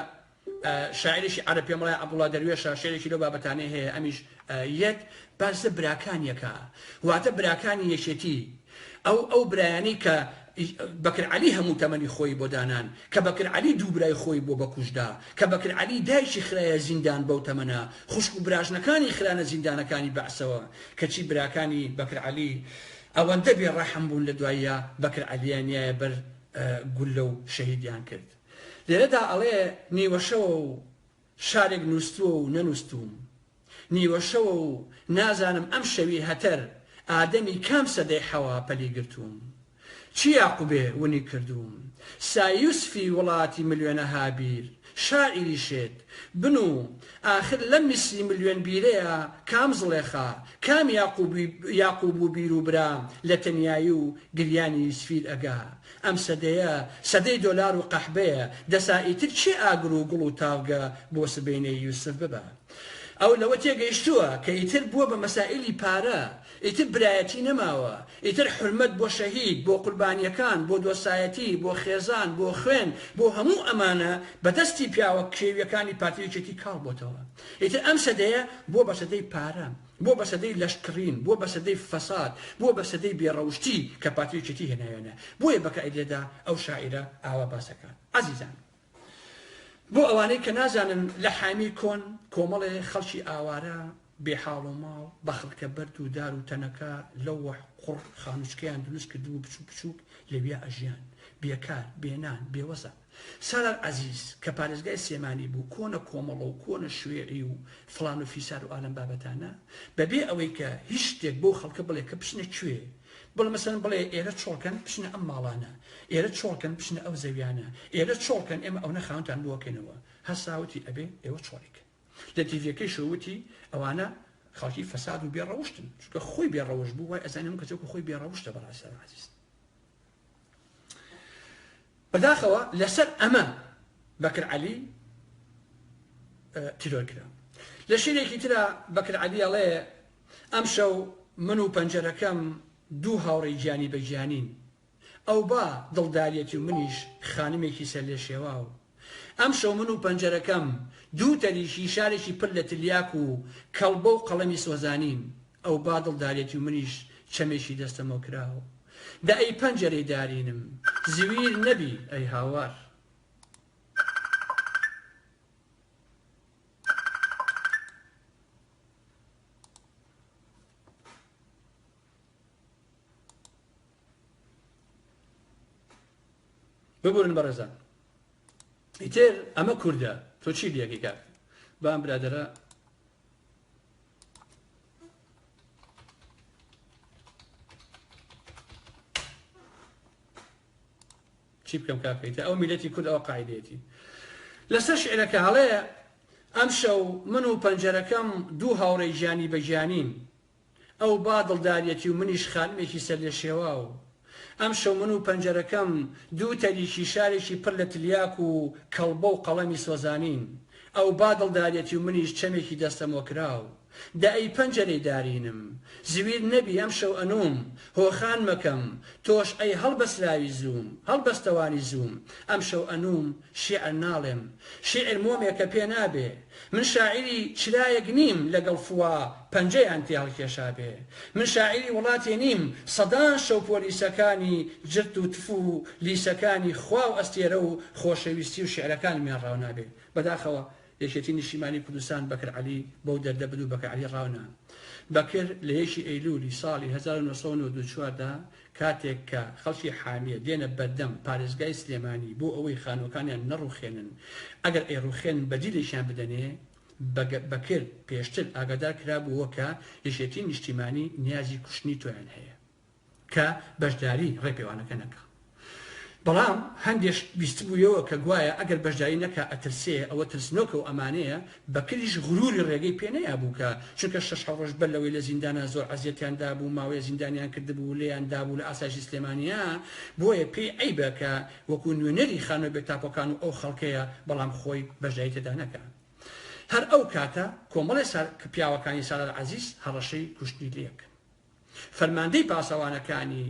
شاعرێکی عەرەب پێم وڵای عەبدوڵڵا دەروێشە شعرێکی لەو بابەتانەی هەیە ئەمیش یەک باس لە براکانیەکە واتە براکانی یەکێتی ئەو برایانەی کە بەکر عەلی هەموو تەمەنی خۆی بۆ دانان کە بەکر عەلی دوو برای خۆی بۆ بەکوژدا کە بەکر عەلی دایکی خرایە زیندان بەو تەمەنە خوشک و براژنەکانی خرانە زیندانەکانی بەعسەوە کەچی براکانی بەکر عەلی ئەوەندە بێڕەحم بوون لە دواییە بەکر عەلیانیایە بەر گولە و شەهیدیان کرد لێرەدا ئەڵێ نیوەشەوە و شارێک نووسووە و نەنووسوم نیوەشەوە و نازانم ئەم شەوی هەتەر ئادەمی کام سەدەی حەوا پەلی گرتووم چی یاقوبێ ونی کردووم سایوسفی وڵاتی ملیۆنە هابیر شاعری شێت بنو ئاخر لەم میسی ملیۆن بیرەیە کام زڵێخا کام یاقوب و بیر و برام لە تەنیایی و گریانی یوسفیر ئەگا ئەم سەدەیە سەدەی دۆلار و قەحبەیە دەسا ئیتر چی ئاگر و گوڵ و تاوگە بۆ سبەینەی یوسف ببە ئەو لەوە تێگەیشتووە کە ئیتر بووە بە مەسائیلی پارە ئیتر برایەتی نەماوە ئیتر حرمەت بۆ شەهید بۆ قوربانیەکان بۆ دۆسایەتی بۆ خێزان بۆ خوێن بۆ هەموو ئەمانە بەدەستی پیاوە کێویەکانی پارتیەکێتی کاڵ بۆتەوە ئیتر ئەم سەدەیە بۆ بە سەدەی پارە بۆ بە سەدەی لەشکڕین بۆ بە سەدەی فەساد بۆ بە سەدەی بێڕەوشتی کە پارتیەکێتی هێنایەنە بۆیە بەکایدێدا ئەو شاعیرە ئاوا باسەکان عەزیزان بۆ ئەوانەی کە نازانن لە حامی کۆن کۆمەڵێ خەڵکی ئاوارە بێحاڵ و ماڵ بەخڕکە بەرد و دار و تەنەکە لەو قوڕ خانوچکەیان دروست کردو و بچووک بچووک لەویا ئەژیان بێکار بێنان بێوەزە سالار عەزیز کە پارێزگای سێمانی بوو کۆنە کۆمەڵە و کۆنە شوێعی و فڵان و فیسار و ئالەم بابەتانە بەبێ ئەوەی کە هیچ شتێک بۆ خەڵکە بڵێ کە بچنە کوێ بڵێ مەسەڵەن بڵێ ئێرە چۆڵکەن بچنە ئەم ماڵانە ئێرە چۆڵکەن بچنە ئەو زەویانە ئێرە چۆڵکەن ئێمە ئەو نەخاونتان بۆکەینەوە هەساوتی ئەبێ ئێوە چۆڵیک لە تیڤەکەی شووتی ئەوانە خەڵکی فەساد و بێڕەوشتن چونکە خۆی بێڕەوش بوو وای ئەزانم کەچێک خۆی بێڕەوشتە بەڕاستی عەزیز بەداخەوە لەسەر ئەمە بەکر عەلی تیرۆر کرا لە شیرێکی ترا بەکر عەلی ئەڵێ ئەم شەو من و پەنجەرەکەم دوو هاوڕێی گیانی بە گیانین ئەو با دڵداریەتی و منیش خانمێکی سەر لێ شێواو ئەم شەو من و پەنجەرەکەم دوو تەریشی شارێکی پڕ لە تلیاک و کەڵبە و قەڵەمی سۆزانین ئەو با دڵداریەتی و منیش چەمێکی دەستەمەوە کراوە دا ئەی پەنجەرەی دارینم زویر نەبی ئەی هاوار ببورن بەڕێزان ئیتر ئەمە کووردە تۆ چی لێکی کار بام برادەرە چی بکەم کاکەیتە ئەو میلەتی کورد ئەوە قاعیدەیەتی لەسەر شعرەکە هەڵەیە ئەم شەو من و پەنجەرەکەم دوو هاوڕێی گیانی بە گیانین ئەو با دڵداریەتی و منیش خانمێکی سەر لێ شێواو ئەم شەو من و پەنجەرەکەم دوو تەریشی شارێکی پڕ لە تلیاک و کەڵبە و قەڵەمی سۆزانین ئەو با دڵداریەتی و منیش چەمێکی دەستەمەوە کراو دا ئەی پەنجەرەی دارینم زویر نەبی ئەم شەو ئەنوم هۆخان مەکەم تۆش ئەی هەڵبەسراوی زووم هەڵبەستەوانی زووم ئەم شەو ئەنوم شیعر ناڵێم شیعر مۆمێکە پێ نابێ من شاعری چرایەک نیم لەگەڵ فوا پەنجەیان تێ هەڵکێشابێ من شاعری وڵاتێ نیم سەدان شەو پۆلیسەکانی جرت و تف و لیسەکانی خوا و ئەستێرە و خۆشەویستی و شیعرەکانمیان ڕاو نابێ بەداخەوە یەکێتی نیشتیمانی کوردستان بەکر عەلی بەو دەردەبد و بەکر عەلی ڕاونا بەکر لە یەکی ئەیلولی ساڵی 1994 دا کاتێک کە خەڵکی حامیە دێنە بەردەم پارێزگای سلێمانی بۆ ئەوەی خانووەکانیان نەڕوخێنن ئەگەر ئەیڕوخێنن بەدیلێکیان بدەنێ بەکر پێشتر ئاگادار کرابووە کە یەکێتی نیشتیمانی نیازی کوشتنی تۆیان هەیە کە بەشداری ڕێپێوانەکە نەکە بەڵام هەندێک بیست بوویەوە کە گوایە ئەگەر بەشداری نەکە ئەترسێ ئەوە ترسنۆکە و ئەمانەیە بەکریش غروری ڕێگەی پێ نەیابوو کە چونکە شەش ڕۆژ بەر لەوەی لە زیندانە زۆر عەزیەتیاندا بوو ماوەیە زیندانیان کردبوو لێیاندا بوو لە ئاسایشی سلێمانیە بۆیە پێی عەیبە کە وەکو نوێنەری خانووی بێتاپۆکان و ئەو خەڵکەیە بەڵام خۆی بەشداری تێدا نەکە هەر ئەو کاتە کۆمەڵی پیاوەکانی ساراد عەزیز هەڕەشەی کوشتنی لێک فەرماندەی پاسەوانەکانی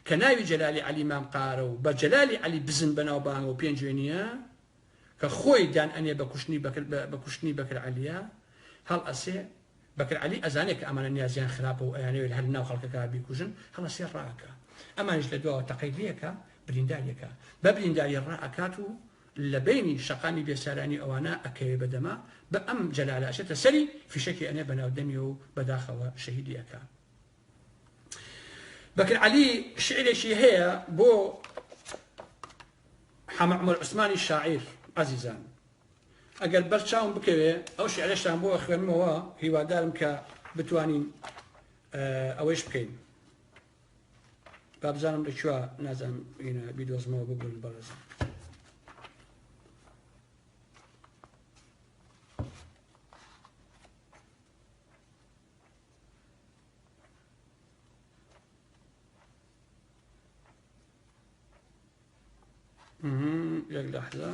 کە ناوی جەلالی عەلی مامقارە و بە جەلالی عەلی بزن بەناوبانگە و پێنجوێنیە کە خۆی دان ئەنێ بە کوشتنی بەکر عەلیە هەڵ ئەسێ بەکر عەلی ئەزانێت کە ئەمانە نیازیان خراپە و ئەیانەوێت هەر ناو خەڵکەکە بیکوژن هەڵ ئەسێ ڕاکە ئەمانیش لە دووەوە تەقەیدیەکە برینداریەکە بە برینداری ڕائەکات و لە بینی شەقامی بێسارانی ئەوانە ئەکەوێ بەدەما بە ئەم جەلالە ئەچێتە سەری فیشەکی ئەنێ بەناودەمی و بەداخەوە شەهیدیەکە بەکر عەلی شعرێکی هەیە بۆ حەمە عومەر عوسمانی شاعیر عەزیزان ئەگەر بەرچاوم بکەوێ ئەو شعرەشتان بۆ خوێنمەوە هیوادارم کە بتوانین ئەوەیش بکەین با بزانم لەکوێ نازانم بیدۆزمەوە ببوون بەڕێز یک لحظة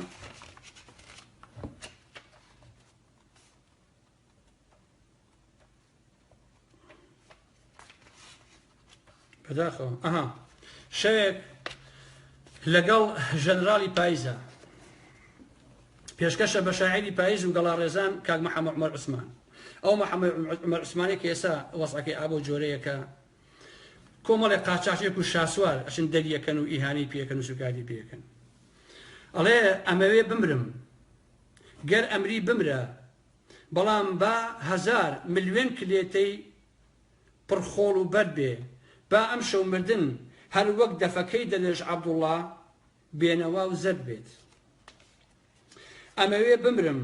بداخل شوێک لەگەڵ ژەنرالی پاییزە پێشکەشە بە شاعیری پاییز و گەڵاڕێزان کاک محەممەد عومەر عوسمان ئەو محەممەد عومەر عوسمانی کە ئێستا وەسعەکەی ئابۆ جۆرەیەکە کۆمەڵێک قاچاقێک و شاسوار ئەچن دەریەکەن و ئیهانی پێکەن و سوکاری پێکەن ئەڵێ ئەمەوێ بمرم گەر ئەمری بمرە بەڵام با 1000 ملیۆن کلێتەی پڕخۆڵ و بەر بێ با ئەم شەو مردن هەر وەک دەفەکەی دەلێژ عەبدوڵڵا بێنەوا و زەرد بێت ئەمەوێ بمرم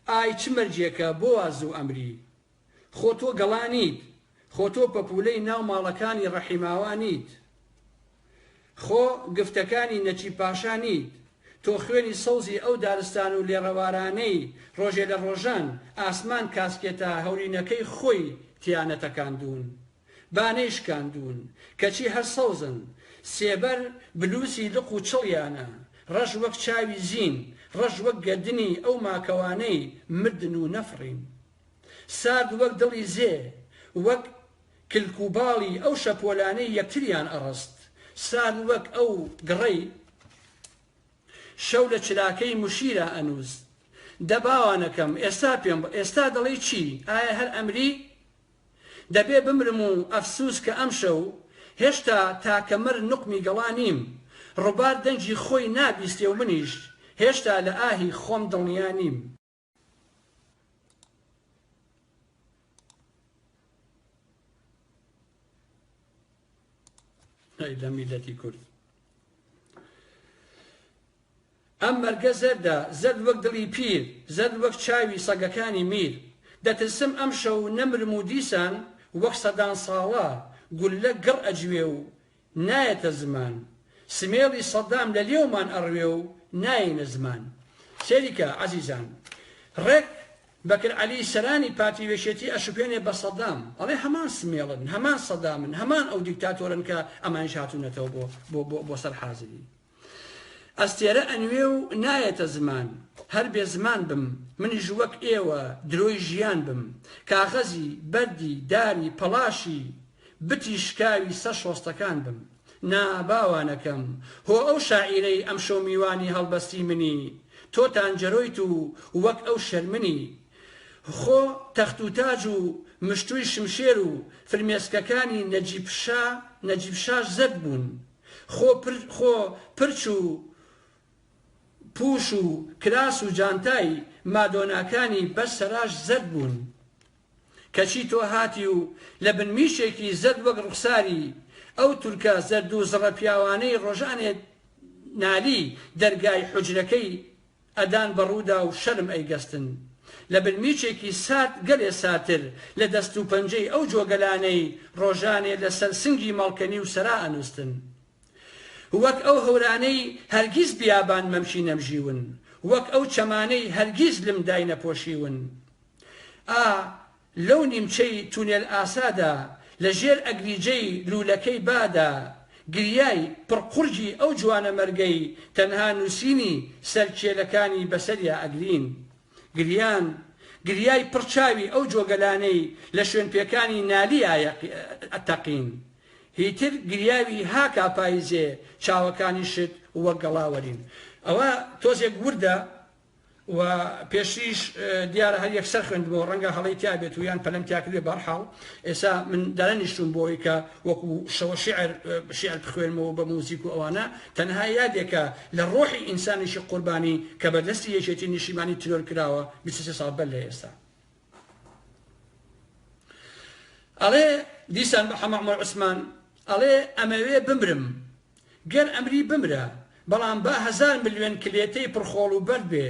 ئای چ مەرجێکە بۆ واز و ئەمری خۆ تۆ گەڵانیت خۆ تۆ پەپولەی ناو ماڵەکانی ڕەحیماوانیت خۆ گفتەکانی نەچی پاشانیت تۆ خوێنی سەوزی ئەو دارستان و لێڕەوارانەی ڕۆژێ لە ڕۆژان ئاسمان کاسکێتە هەورینەکەی خۆی تیانەتەکاندون بانەی شکاندون کەچی هەر سەوزن سێبەر بلووسی لق و چڵیانە ڕەش وەک چاوی زین ڕەش وەک گەردنی ئەو ماکەوانەی مردن و نەفڕین سارد وەک دڵی زێ وەک کلکوباڵی ئەو شەپۆلانەی یەکتریان ئەڕست سارد وەک ئەو گڕەی شەو لە چراکەی مشیرە ئەنووس دەباوانەکەم ئێستا دەڵێ چی ئایا هەر ئەمری دەبێ بمرم و ئەفسوس کە ئەم شەو هێشتا تاکەمەر نقمی گەڵانیم ڕووبار دەنجی خۆی نابیستێ و منیش هێشتا لە ئاهی خۆم دڵنیانیم لە میلەتی کورد ئەم مەرگە زەردە زەرد وەک دڵی پیر زەرد وەک چاوی سەگەکانی میر دەترسم ئەم شەو نەمرم و دیسان وەک سەدان ساڵە گولە گڕ ئەجوێ و نایەتە زمان سمێڵی سەدام لە لێومان ئەڕوێ و ناینە زمان سێریکە عەزیزان ڕێک بەکر عەلی سەرانی پارتیوێشێتی ئەشوپێنێ بە سەدام ئەڵێ هەمان سمێڵن هەمان سەدامن هەمان ئەو دیکتاتۆرن کە ئەمانش هاتوونەتەوە بۆ سەر حازری ئەستێرە ئەنوێ و نایەتە زمان هەر بێ زمان بم منیش وەک ئێوە درۆی ژیان بم کاغەزی بەردی داری پەڵاشی بتی شکاوی سە شۆستەکان بم ناباوانەکەم هۆ ئەو شاعیرەی ئەم شەو میوانی هەڵبەستی منی تۆتان جەرۆیت و وەک ئەو شەرمنی خۆ تەخت و تاج و مشتوی شمشێر و فرمێسکەکانی نەجیبشاش زەرد بوون خۆ پرچ و پوش و کراس و جانتای مادۆناکانی بەس سەراش زەرد بوون کەچی تۆ هاتی و لە بنمیشێکی زەرد وەک ڕوخساری ئەو تورکە زەرد و زڕە پیاوانەی ڕۆژانێت نالی دەرگای حوجرەکەی ئەدان بەڕوودا و شەرم ئەیگەستن لە بنمیچێکی سات گەلێ ساتر لە دەست و پەنجەی ئەو جۆگەلانەی ڕۆژانێ لەسەر سنگی مەڵکەنی و سەرا ئەنووستن وەک ئەو هەورانەی هەرگیز بیابان مەمشی نەمژیون وەک ئەو چەمانەی هەرگیز لم دای نەپۆشیون لەو نیمچەی تونێل ئاسادا لە ژێر ئەگریجەی لولەکەی بادا گریای پڕقورجی ئەو جوانە مەرگەی تەنها نووسینی سەرکێلەکانی بەسەریا ئەگرین گریای پڕچاوی ئەو جۆگەلانەی لە شوێنپێکانی نالیە ئەتەقین هیتر گریاوی هاکا پاییزێ چاوەکانی شت وەک گەڵاوەرین ئەوە تۆزێک وردە و پێشیش دیارە هەر یەکسەر خوێندبەوە ڕەنگە هەڵەی تیا بێت و یان پەلەم تیاکردێ بەرحاڵ ئێستا من دەرەنیشتوم بۆی کە وەکو شەوە شیعر بخوێنمەوە بە موزیک و ئەوانە تەنها یادێکە لە ڕۆحی ئینسانیشی قوربانی کە بەدەستی یەکێتی نیشیمانی ترۆر کراوە 23 ساڵ بەر لە ئێستا ئەڵێ دیسان بە حەمەعمەر عوسمان ئەڵێ ئەمەوێ بمرم گەر ئەمری بمرە بەڵام با 1000 ملیۆن کلێتەی پڕخۆڵ و بەرد بێ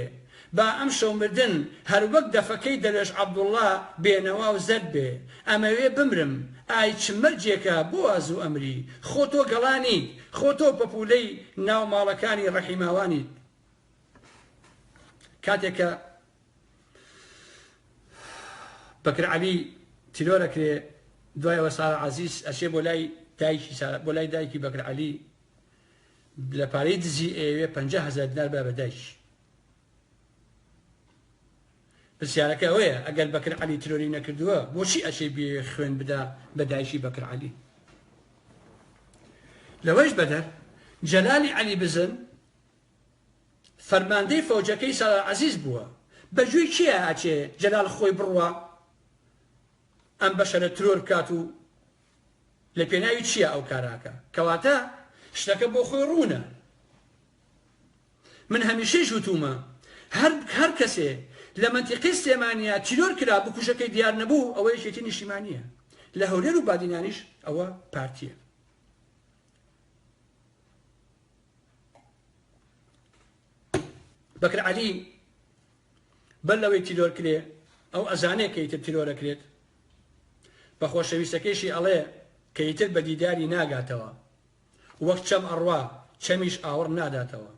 با ئەم شەو مردن هەر وەک دەفەکەی دەرێژ عەبدوڵڵا بێنەوا و زەرد بێ ئەمەوێ بمرم ئای چ مەرجێکە بۆ ئاز و ئەمری خۆ تۆ گەڵانی خۆ تۆ پەپولەی ناو ماڵەکانی ڕەحیماوانیت کاتێکە بەکر عەلی تیرۆرەکرێ دوایەوە سارە عەزیز ئەچێ بۆ لای دایکی بەکر عەلی لە پارەی دزی ئێوێ 50,000 دینار بە بەدایک پرسیارەکە ئەوەیە ئەگەر بەکر عەلی ترۆری نەکردووە بۆچی ئەچێ بێ خوێن بدا بە دایشی بەکر عەلی لەوەش بەدەر جەلالی عەلی بزن فەرماندەی فەوجەکەی سارە عەزیز بووە بەگوێی کێیە ئاچێ جەلال خۆی بڕوە ئەم بەشەرە ترۆر بکات و لە پێناوی چییە ئەو کاراکە کەواتە شتەکە بۆ خۆی ڕوونە من هەمیشەی ژوتومە هەر کەسێ لە منتیقی سلێمانیا تیرۆر کرا بکوژەکەی دیار نەبوو ئەوە یەکێتی نیشتیمانیە لە هەولێر و بادینانیش ئەوە پارتیە بەکر عەلی بەر لەوەی تیرۆر کرێ ئەو ئەزانێ کە ئیتر تیرۆرەکرێت بە خۆشەویستەکەیشی ئەڵێ کە ئیتر بە دیداری ناگاتەوە وەک چەم ئەڕوا چەمیش ئاوڕ ناداتەوە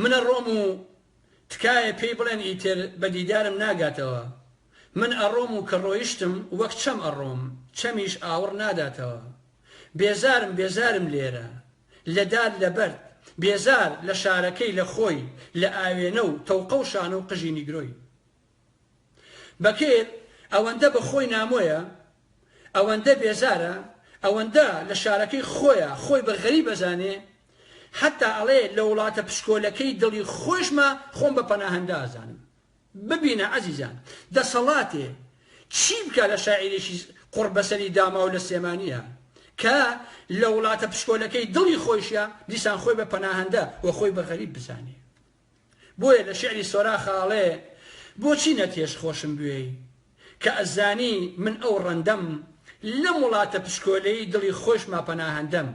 منە ڕۆم و تکایە پێی بڵێن ئیتر بە دیدارم ناگاتەوە من ئەڕۆم و کە ڕۆیشتم وەک چەم ئەڕۆم چەمیش ئاوڕ ناداتەوە بێزارم لێرە لەدار لەبەرد بێزار لە شارەکەی لە خۆی لە ئاوێنە و تەوقە و شانە و قژی نیگرۆی بەکێر ئەوەندە بە خۆی نامۆیە ئەوەندە بێزارە ئەوەندە لە شارەکەی خۆی بە غەریب بەزانێ حتا ئەڵێ لە وڵاتە پشکۆلەکەی دڵی خۆشمە خۆم بە پەناهەندە ئازانم ببینە عەزیزان دەسەڵاتێ چی بکە لە شاعیرێکی قوربەسەری داما و لە سلێمانیە کە لە وڵاتە پشکۆلەکەی دڵی خۆشیە دیسان خۆی بە پەناهەندە و خۆی بە غەریب بزانێ بۆیە لە شعری سۆراخە ئەڵێ بۆچی نەتێش خۆشم بوێی کە ئەزانی من ئەو ڕەندەم لەم وڵاتە پشکۆلەی دڵی خۆشما پەناهەندەم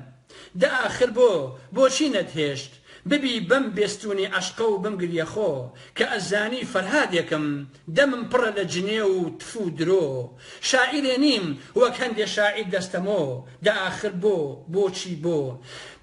دا ئاخر بۆچی نەتهێشت ببی بەم بێستونی عەشقە و بم گریە خۆ کە ئەزانی فەرهادێکم دەمم پڕە لە جنێ و تف و درۆ شاعیرێ نیم وەک هەندێ شاعیر دەستەمۆ دا ئاخر بۆچی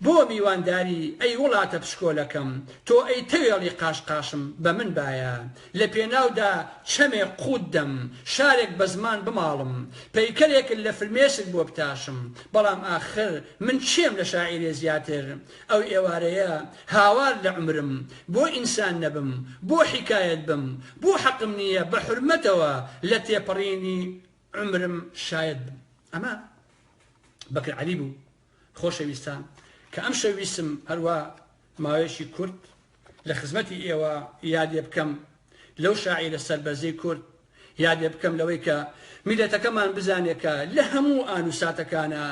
بۆ میوانداری ئەی وڵاتە پشکۆلەکەم تۆ ئەی تەوێڵی قاشقاشم بە من باە لە پێناودا چەمێ قوددەم شارێک بە زمان بماڵم پەیکەرێکن لە فرمێسک بۆ بتاشم بەڵام ئاخر من چێم لە شاعیرێ زیاتر ئەو ئێوارەیە هاوار لعمرم بو إنسان نبم بو حكاية بم بو حقم نية بحرمتوا التي بريني عمرم شايد بم أما بكر علي بو خوش ويستان كأمشى ويسم هروا ماويشي كرد لخزمتي إيوا يادي بكم لو شاعر السربازي كرد یادێ بکەم لەوەی کە میلەتەکەمان بزانێکە لە هەموو ئانوساتەکانە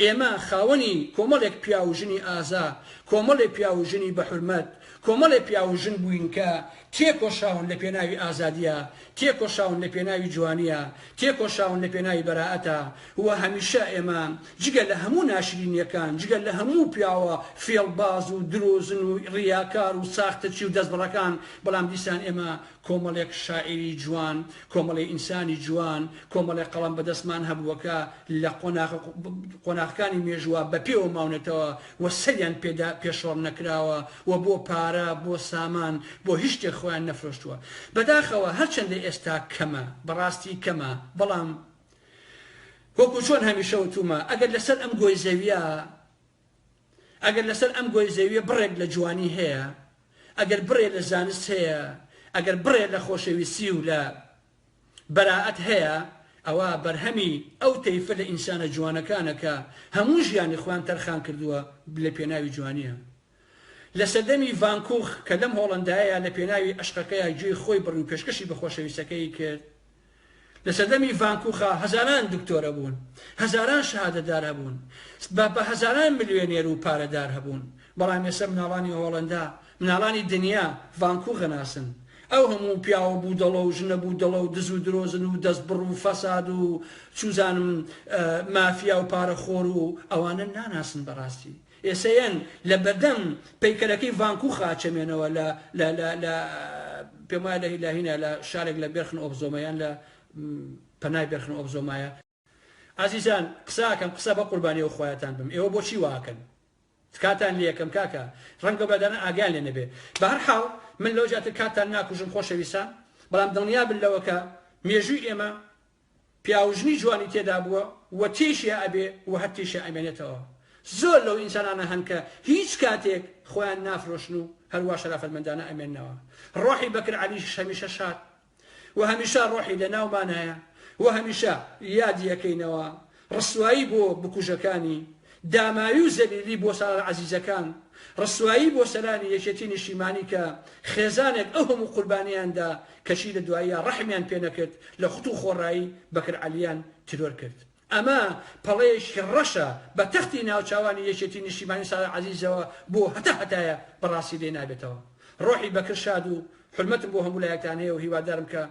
ئێمە خاوەنی کۆمەڵێک پیا و ژنی ئازا کۆمەڵێک پیا و ژنی بە حورمەت کۆمەڵێک پیا و ژن بووین کە تێکۆشاون لە پێناوی ئازادیە تێکۆشاون لە پێناوی جوانیە تێکۆشاون لە پێناوی بەراعەتە و هەمیشە ئێمە جگە لە هەموو ناشرینیەکان جگە لە هەموو پیاوە فێڵباز و درۆزن و ڕیاکار و ساختەچی و دەستبڕەکان بەڵام دیسان ئێمە کۆمەڵێک شاعری جوان کۆمەڵی ئینسانی جوان کۆمەڵێک قەڵەم بەدەستمان هەبووەکە لە قۆناغەکانی مێژووە بە پێوە ماونێتەوە و سەریان پێشۆڕ نەکراوە و بۆ پارە بۆ سامان بۆ هیچ شتێک خۆیان نەفرۆشتووە بەداخەوە هەرچەندە ئێستا کەمە بەڕاستی کەمە بەڵام وەکو چۆن هەمیشە وتومە ئەگەر لەسەر ئەم گۆی زەویە ئەگەر لەسەر ئەم گۆی زەویە بڕێک لە جوانی هەیە ئەگەر بڕێ لە زانست هەیە ئەگەر بڕێ لە خۆشەویستی و لە بەراعەت هەیە ئەوە بەرهەمی ئەو تەیفە لە ئینسانە جوانەکانەکە هەموو ژیانی خۆیان تەرخان کردووە لە پێناوی جوانیە لە سەردەمی ڤانکوخ کە لەم هۆڵەندایە لە پێناوی عەشقەکەیە گوێی خۆی بڕی و پێشکەشی بە خۆشەویستەکەی کرد لە سەردەمی ڤانکوخە هەزاران دکتۆرە بوون هەزاران شەهادەدار هەبوون بە هەزاران ملیۆنێر و پارەدار هەبوون بەڵام ئێستا مناڵانی هۆڵەندا مناڵانی دنیا ڤانکوخە ناسن ئەو هەموو پیاوە بوو دەڵە و ژنە بوو دەڵە و دز و درۆزن و دەستبڕ و فەساد و چوزانم مافیا و پارەخۆر و ئەوانە ناناسن بەڕاستی ئێسەیەن لە بەردەم پەیکەرەکەی ڤانکوخە چەمێنەوە لە پێم وایە لە هیلاهینە لە شارێک لە بێرخن ئۆبزۆمایان لە پەنای بێرخن ئۆبزۆمایە عزیزان قساکەم قسە بە قوربانی و خۆیانتان بم ئێوە بۆچی واکەن کاتان لە یەکەم کاکە ڕەنگە بەدانە ئاگیان لێ نەبێ بە هەر حاڵ من لەو جاتە کاتان ناکوژم خۆشەویستان بەڵام دڵنیا بن لەوە کە مێژووی ئێمە پیاوژنی جوانی تێدا بووە و تێشیە ئەبێ و هەر تێشە ئەمێنێتەوە زۆر لەو ئینسانانە هەن کە هیچ کاتێک خۆیان نافرۆشن و هەروە شەرافەتمەندانە ئەمێننەوە ڕۆحی بەکر عەلیش هەمیشە شاد و هەمیشە ڕۆحی لە ناومانایە و هەمیشە یادی یەکەینەوە ڕسوایی بۆ بکوژەکانی داماوی و زەلیلی بۆ ساڵە عەزیزەکان ڕسوایی بۆ سەرانی یەکێتی نیشتیمانی کە خێزانێک ئەو هەموو قوربانیاندا کەچی لە دواییە ڕەحمیان پێ نەکرد لە خوت و خۆڕایی بەکر عەلییان ترۆر کرد ئەمە پەڵەیەکی ڕەشە بە تەختی ناوچاوانی یەکێتی نیشتیمانی ساڵە عەزیزەوە بۆ هەتایە بەڕاستی لێ نابێتەوە ڕۆحی بەکر شاد و حرمەتم بۆ هەموو لایەکتان هەیە و هیوادارم کە